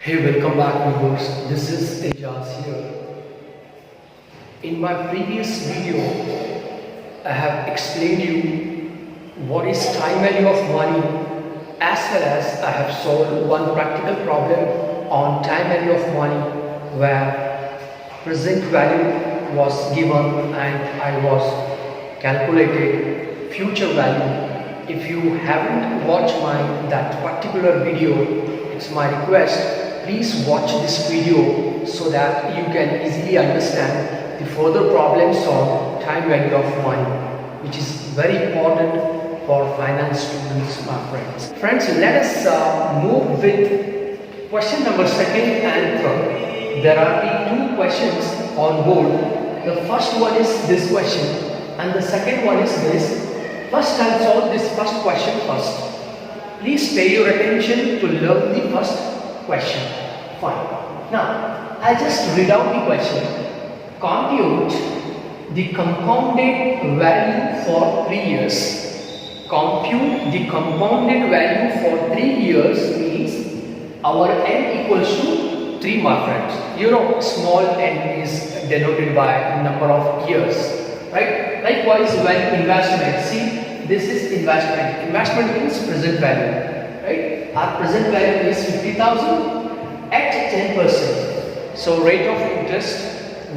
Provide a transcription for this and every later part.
Hey, welcome back viewers. This is Ijaz here. In my previous video, I have explained you what is time value of money, as well as I have solved one practical problem on time value of money where present value was given and I was calculated future value. If you haven't watched that particular video, it's my request, please watch this video so that you can easily understand the further problems on time value of money, which is very important for finance students, my friends. Friends, let us move with question number 2nd and 3rd. There are two questions on board. The first one is this question and the second one is this. First, I'll solve this first question first. Please pay your attention to learn the first question. Fine. Now, I'll just read out the question. Compute the compounded value for 3 years. Compute the compounded value for 3 years means our n equals to 3, my friends. You know, small n is denoted by number of years, right? Likewise, when investment, see, this is investment. Investment means present value, right? Our present value is 50,000 at 10%. So rate of interest,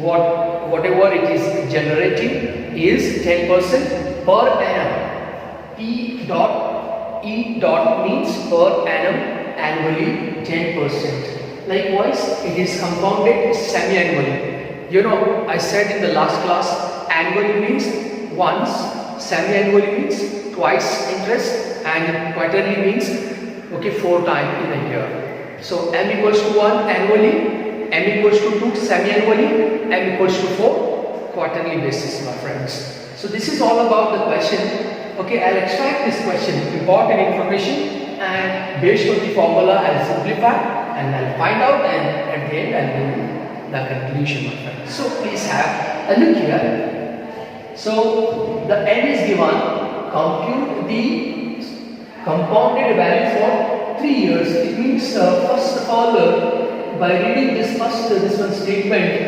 whatever it is generating is 10% per annum. E dot means per annum, annually 10%. Likewise, it is compounded semi-annually. You know, I said in the last class, annually means once, semi-annually means twice interest, and quarterly means 4 times in a year. So m equals to 1 annually, m equals to 2 semi-annually, m equals to 4 quarterly basis, my friends. So this is all about the question. Okay, I'll extract this question, important information, and based on the formula I'll simplify and I'll find out, and at the end I'll do the conclusion, my friends. So please have a look here. So the n is given, compute the compounded value for 3 years. It means first of all, by reading this one statement,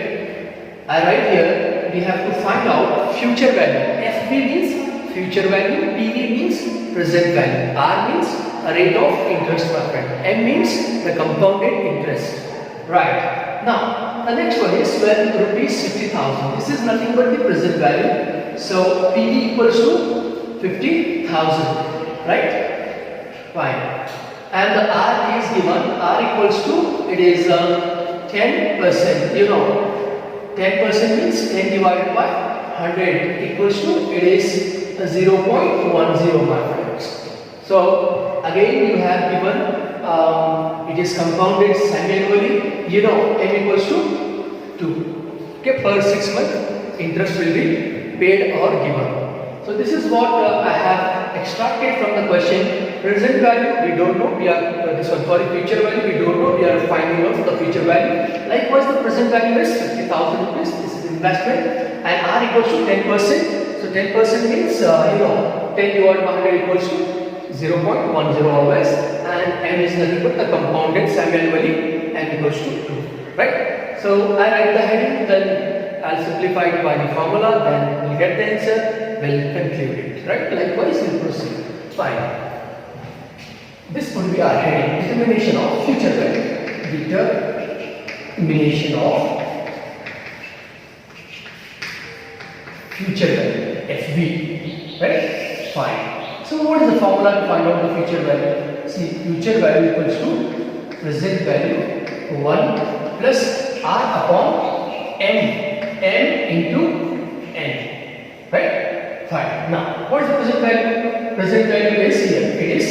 I write here, we have to find out future value. FV means future value, PV means present value, R means a rate of interest, my friend, M means the compounded interest. Right. Now the next one is when rupees 50,000. This is nothing but the present value. So PV equals to 50,000, right? Fine. And the R is given, R equals to, it is 10%, you know, 10% means 10 divided by 100 equals to, it is 0.10, my friends. So again you have given, it is compounded semi-annually, you know, M equals to 2. Okay, per 6 months interest will be paid or given. So this is what I have extracted from the question. Present value we don't know, we are future value we don't know, we are finding out the future value. Likewise, the present value is 50,000 rupees. This is investment, and R equals to 10%. So 10% means 10 divided by 100 equals to 0.10 always, and M is nothing but the compounded semi-annually, M equals to 2, right? So I write the heading, then I'll simplify it by the formula, then we'll get the answer, we'll conclude it, right? Likewise, we'll proceed. Fine. This would be our heading, determination of future value. Determination of future value, FV, right? Fine. So what is the formula to find out the future value? See, future value equals to present value 1 plus R upon N. N into N, right? Fine. Now, what is the present value? Present value is here. It is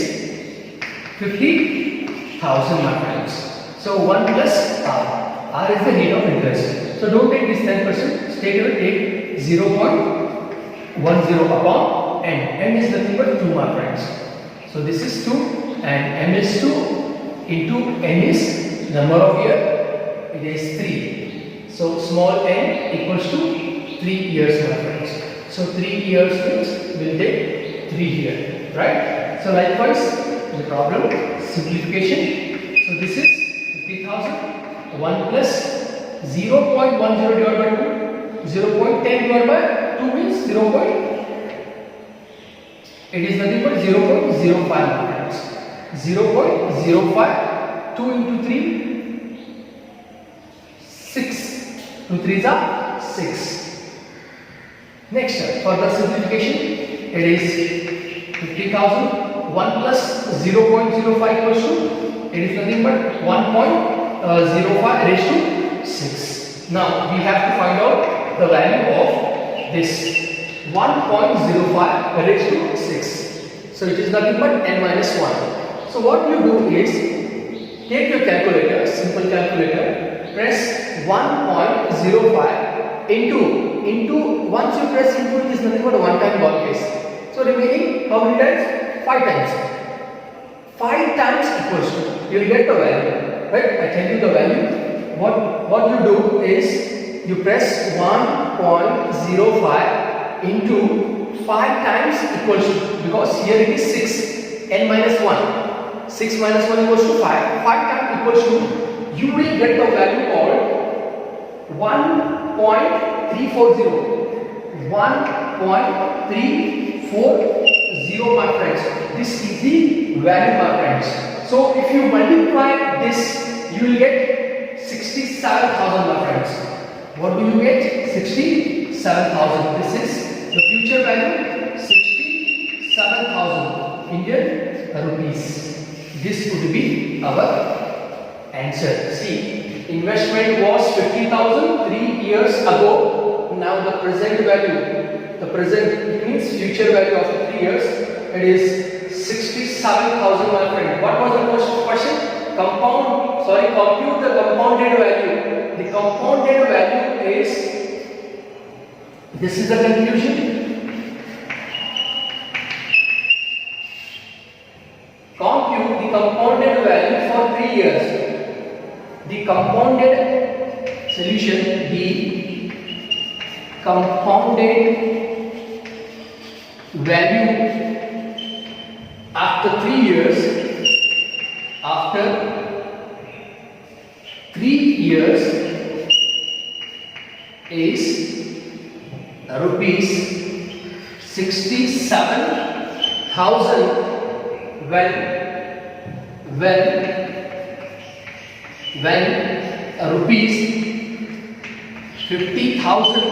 50,000, my friends. So 1 plus R. R is the rate of interest. So don't take this 10%. Straight away take 0.10 upon N. N is nothing but 2, my friends. So this is 2 and M is 2 into N is number of year. It is 3. So small n equals to 3 years, my friends. So 3 years means we'll take 3 here, right? So likewise, the problem simplification. So this is 50,000 1 plus 0.10 divided by 2. 0.10 divided by 2 means 0. It is nothing but 0.05 my friends. 0.05. 2 into 3, 6. 2 3s are 6. Next, further simplification, it is 50,000. 1 plus 0.05 equals to, it is nothing but 1.05 raised to 6. Now we have to find out the value of this 1.05 raised to 6. So it is nothing but n minus 1. So what you do is, take your calculator, simple calculator, press 1.05 into, once you press into, it is nothing but a one time ball case. So remaining how many times? 5 times. 5 times equals to, you will get the value, right? I tell you the value. What you do is, you press 1.05 into 5 times equals to, because here it is 6, n minus 1. 6 minus 1 equals to 5. 5 times equals to, you will get the value called 1.340. 1.340 my friends. This is the value my friends. So if you multiply this, you will get 67,000 my friends. What do you get? 67,000. This is the future value, 67,000 Indian rupees. This would be our answer. See, investment was 50,000 3 years ago. Now the present value, the present means future value of 3 years, it is 67,000 my friend. What was the first question? Compute the compounded value. The compounded value is, this is the conclusion. Compute the compounded value for 3 years. The compounded solution, the compounded value after 3 years, after 3 years is rupees 67,000 when rupees 50,000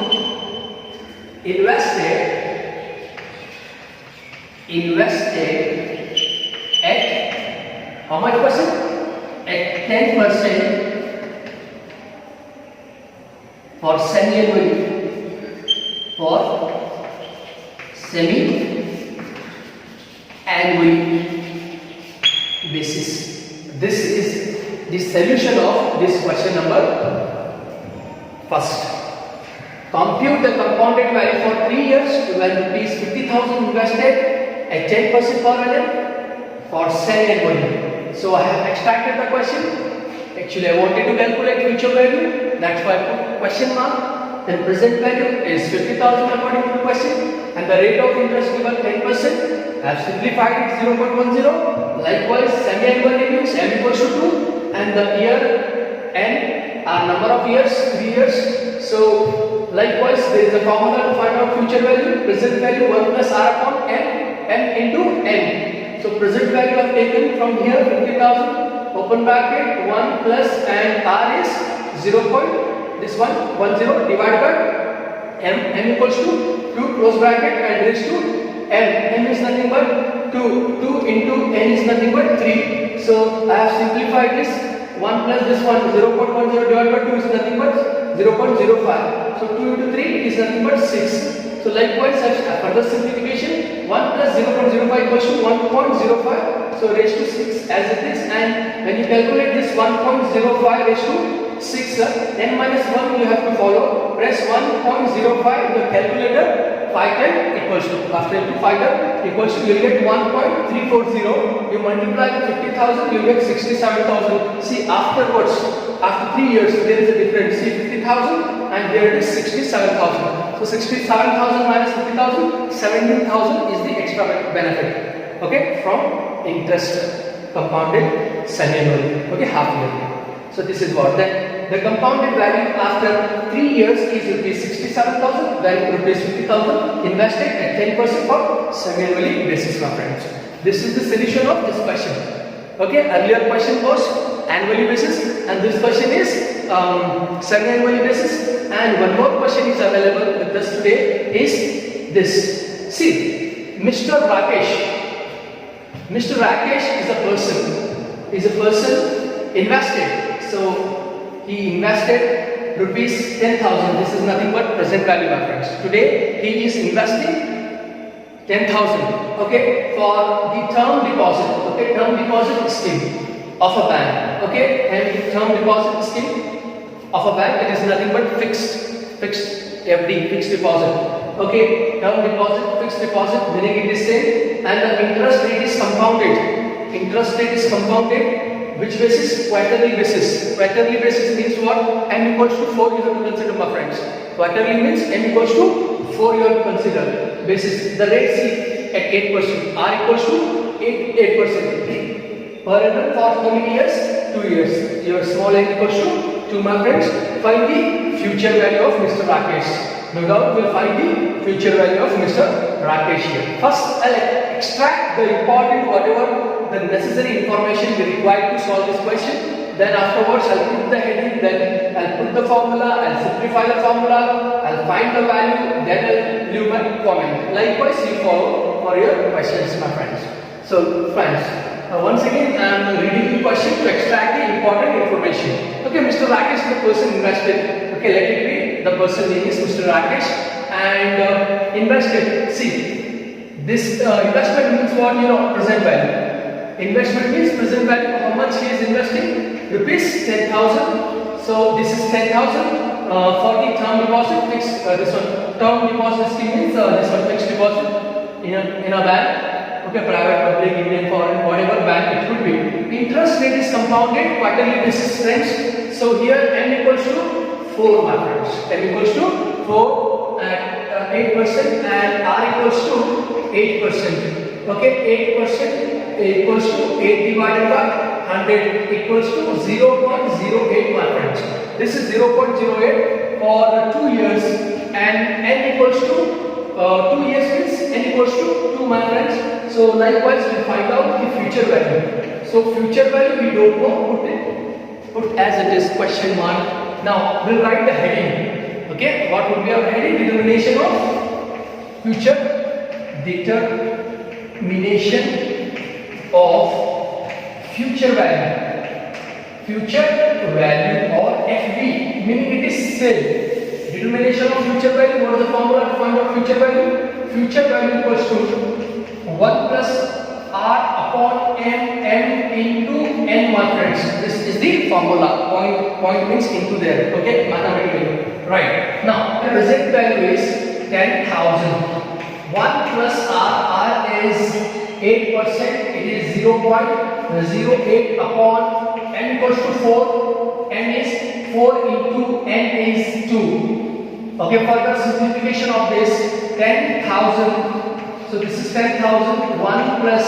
invested at how much percent? At 10% for semi-annually. For semi-annually basis. This is the solution of this question number first. Compute the compounded value for 3 years when rupees 50,000 invested at 10% per annum for semi-annually. So I have extracted the question. Actually, I wanted to calculate future value. That's why I put question mark. Then present value is 50,000 according to the question, and the rate of interest given 10%. I have simplified it 0.10. Likewise, semi-annually means m equals to 2, and the year n are number of years, 3 years. So likewise, there is a formula to find out future value. Present value 1 plus r upon n into n. So present value I have taken from here 50,000, open bracket 1 plus and r is 0.10 divided by m equals to 2 close bracket and raised to m is nothing but 2 into n is nothing but 3. So I have simplified this 1 plus this one 0.10 divided by 2 is nothing but 0.05. So 2 into 3 is nothing but 6. So likewise, further simplification, 1 plus 0.05 equals to 1.05. So raised to 6 as it is, and when you calculate this 1.05 raised to 6, n minus 1 you have to follow. Press 1.05 in the calculator, 5 times equals to, after into 5 times equals to, you will get 1.340. You multiply with 50,000, you will get 67,000. See, afterwards, after 3 years, there is a difference. See, 50,000 and here it is 67,000. So 67,000 minus 50,000, 17,000 is the extra benefit. Okay, from interest compounded semi-annually. Okay, half yearly. So this is what then. the compounded value after 3 years is rupees 67,000, then rupees 50,000 invested at 10% for semi-annually basis, my friends. This is the solution of this question. Okay, earlier question was annually basis, and this question is semi-annually basis. And one more question is available with us today is this. See, Mr. Rakesh is a person invested. So he invested rupees 10,000. This is nothing but present value, my friends. Today he is investing 10,000, okay, for the term deposit, okay, term deposit scheme of a bank, okay, and term deposit scheme of a bank, it is nothing but fixed FD, fixed deposit, okay, term deposit, fixed deposit, meaning it is same, and the interest rate is compounded, which basis? Quarterly basis. Quarterly basis means what? M equals to 4 you have to consider, my friends. Quarterly means M equals to 4 you have to consider. Basis, the rate C at 8%, R equals to 8%. Per annum for how many years? 2 years. Your small n equals to 2, my friends. Find the future value of Mr. Rakesh. No doubt we will find the future value of Mr. Rakesh here. First, I'll extract the important whatever the necessary information we require to solve this question. Then afterwards I'll put the heading, then I'll put the formula, I'll simplify the formula, I'll find the value, then I'll leave my comment. Likewise you follow for your questions, my friends. So friends, once again I am reading the question to extract the important information. Okay, Mr. Rakesh is the person invested. Okay, let it be, the person name is Mr. Rakesh, and invested. See, this investment means what? Present value. Investment means present value. How much he is investing? Rupees 10,000. So this is 10,000 for the term deposit. Fixed. This one term deposit scheme means this one fixed deposit in a bank. Okay, private, public, Indian, foreign, whatever bank it could be. Interest rate is compounded quarterly basis, friends. So here n equals to 4, my friends. n equals to 4 at 8% and r equals to 8%. Okay, 8% equals to 8 divided by 100 equals to 0.08, my friends. This is 0.08 for 2 years, and n equals to 2 years means n equals to 2, my friends. So likewise we find out the future value. So future value we don't know, put as it is question mark. Now we'll write the heading. Okay, what would be our heading? Determination of future, determination of future value or FV, meaning it is same. Determination of future value. What is the formula to find out future value? Future value equals to 1 plus R upon M into N, my friends. This is the formula. Point means into there. Okay, mathematically. Right. Now the present value is 10,000. 1 plus R is 8%, it is 0.08 upon n equals to 4, n is 4 into n is 2. Okay, further simplification of this, 10,000. So this is 10,000. 1 plus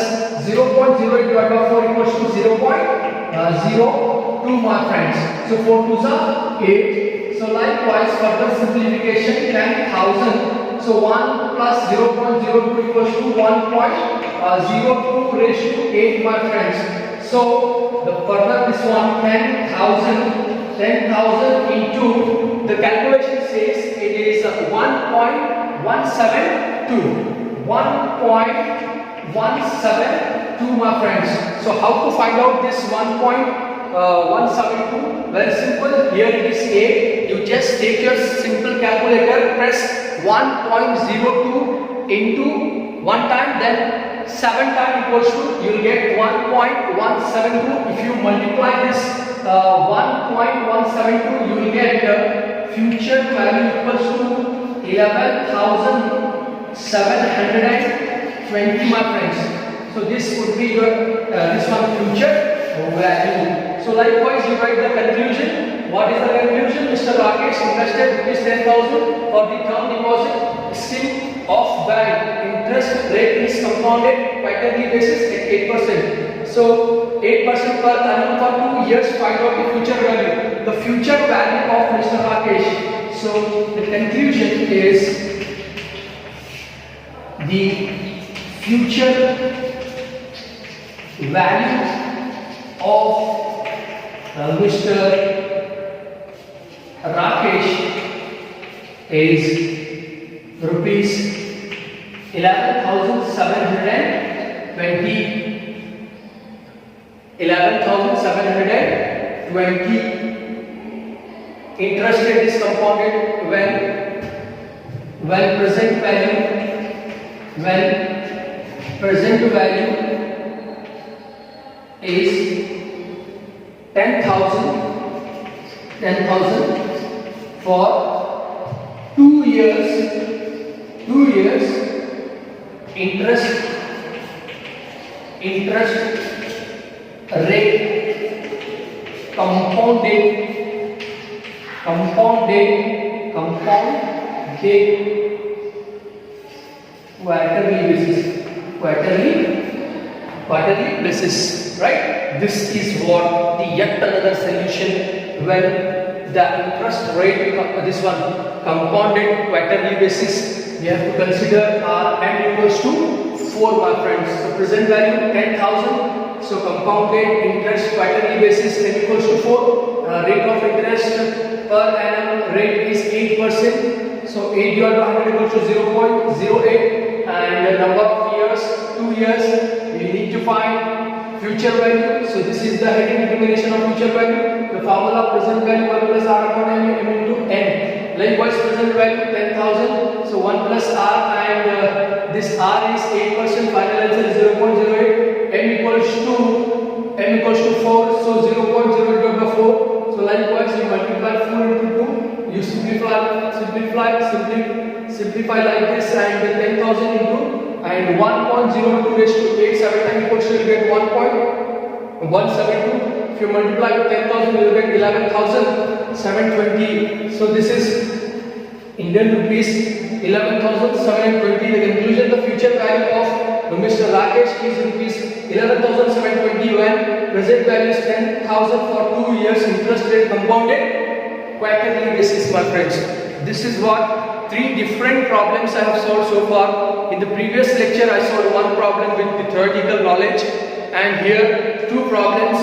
0.08 divided by 4 equals to 0.02, my friends. So 4 2s are 8. So likewise further simplification, 10,000. So 1 plus 0.02 equals to 1.02 raised to 8, my friends. So the further this one 10,000 into the calculation says it is 1.172. 1.172, my friends. So how to find out this 1.172? Very simple. Here it is A. You just take your simple calculator, press 1.02 into 1 time, then 7 times equals to, you will get 1.172. If you multiply this 1.172, you will get future value equals to 11,720, my friends. So this would be your this one future value. So likewise you write the conclusion. What is the conclusion? Mr. Rakesh invested rupees 10,000 for the term deposit scheme of bank. Interest rate is compounded quarterly basis at 8%. So 8% per annum for 2 years, find out the future value. The future value of Mr. Rakesh. So the conclusion is the future value of Mr. Rakesh is rupees 11,720. Interest rate is compounded when present value is 10,000 for 2 years. Interest rate compounded quarterly basis, right? This is what the yet another solution when the interest rate, this one compounded quarterly basis. We have to consider our n equals to 4, my friends. So present value 10,000. So compounded interest quarterly basis n equals to 4. Rate of interest per annum rate is 8%. So 8 divided by 100 equals to 0.08. And the number of years, 2 years. We need to find future value. So this is the heading determination of future value. The formula present value 1 plus r upon m into n. Likewise present value 10,000. So 1 plus r and this r is 8%. Final answer is 0.08. m equals to 4. So 0.08 by 4. So likewise you multiply 4 into 2. You simplify like this and 10,000 into and 1.02 raised to 8 7 times equals to you get 1.172. If you multiply with 10,000 you will get 11,720. So this is Indian rupees 11,720. The conclusion, the future value of Mr. Rakesh is rupees 11,720 when present value is 10,000 for 2 years. Interest rate compounded quarterly basis, my friends. This is what 3 different problems I have solved so far. In the previous lecture I solved 1 problem with the theoretical knowledge, and here 2 problems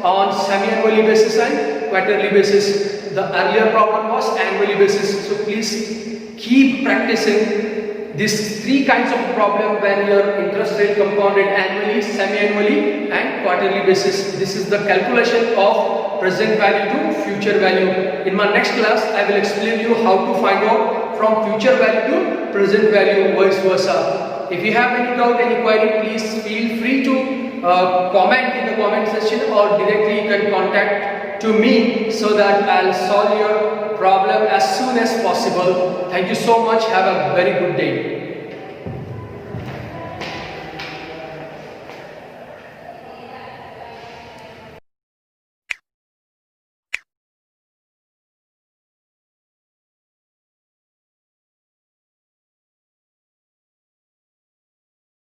on semi-annually basis and quarterly basis. The earlier problem was annually basis. So please keep practicing these 3 kinds of problem when your interest rate compounded annually, semi-annually and quarterly basis. This is the calculation of present value to future value. In my next class I will explain you how to find out from future value to present value, vice versa. If you have any doubt, any query, please feel free to comment in the comment section, or directly you can contact to me so that I'll solve your problem as soon as possible. Thank you so much. Have a very good day.